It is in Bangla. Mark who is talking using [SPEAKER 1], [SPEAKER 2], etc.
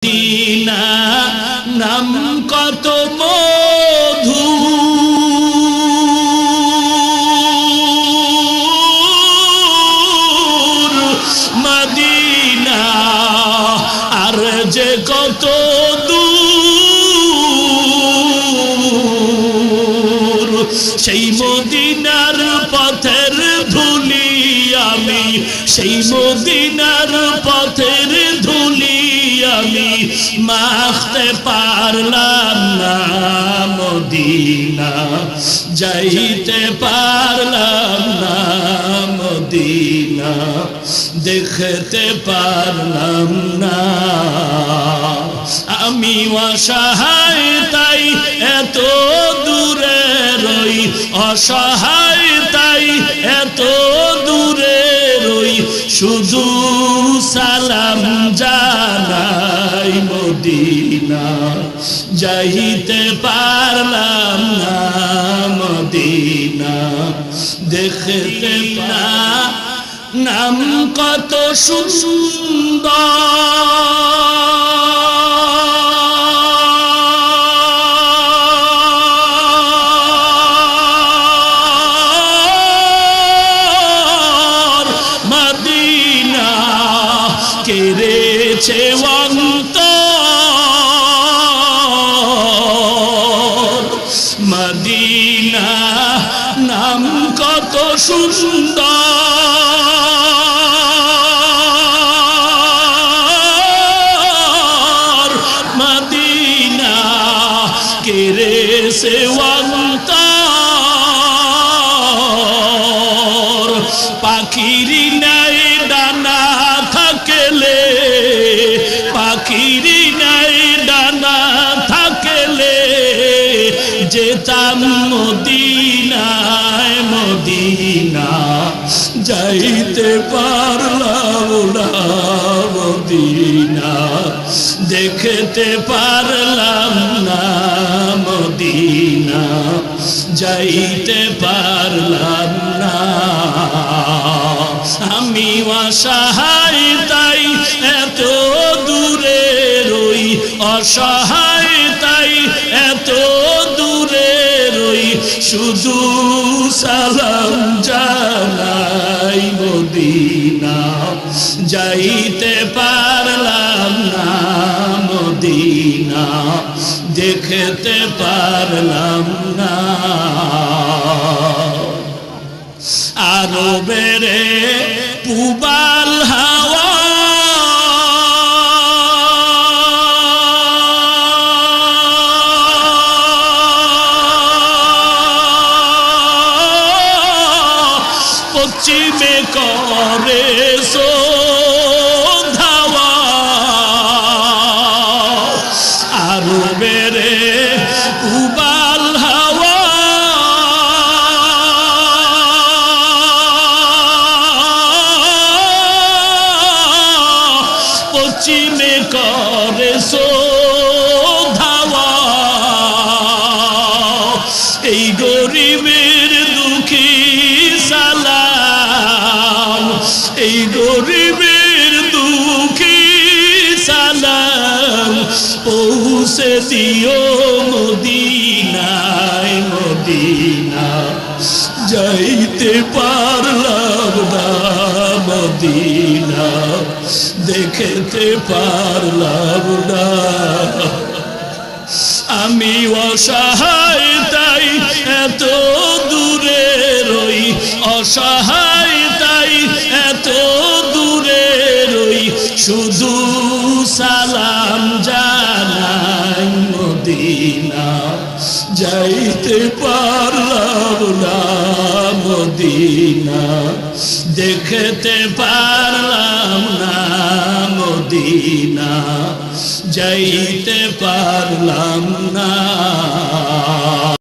[SPEAKER 1] মদিনা নাম কত মধু মদিনা আর যে কত দূর সেই মদিনার পথের ধুলি আমি সেই মদিনার পথের ধুলি আমি মাখতে পারলাম না মদিনা যাইতে পারলাম না মদিনা দেখতে পারলাম না আমি অসহায় তাই এত দূরে রই অসহায় তাই এত দূরে রই শুধু সালাম জানাই মদিনা যাইতে পারলাম না মদিনা দেখতে না নাম কত সুন্দর মদিনা কেড়েছে অন্তর মদিনা নাম কত সুন্দর মদিনা কেড়েছে অন্তর পাখির নাই ডানা থাকলে পাখির নাই ডানা থাকলে যেতাম মদিনায় মদিনা যাইতে পারলাম না মদিনা দেখতে পারলাম না মদিনা যাইতে পারলাম না আমি অসহায় তাই এত দূরে রই অসহায় তাই এত দূরে রই শুধু সালাম জানাই মদিনা যাইতে পারলাম না মদিনা দেখতে পারলাম না আরবের পুবাল হাওয়া পশ্চিমে করে ধাওয়া আরবের পুবাল হাওয়া পশ্চিমে করে ধাওয়া এই গরিবের দুঃখী সালাম এই গরিবের দুঃখী সালাম পৌঁছে দিও মদিনায় মদিনা যাইতে পারলাম না মদিনা দেখতে পারলাম না আমি অসহায় তাই এত দূরে রই অসহায় তাই এত দূরে রই শুধু সালাম জানাই মদিনা যাইতে পারলাম না মদিনা দেখতে পারলাম না মদিনা যাইতে পারলাম না।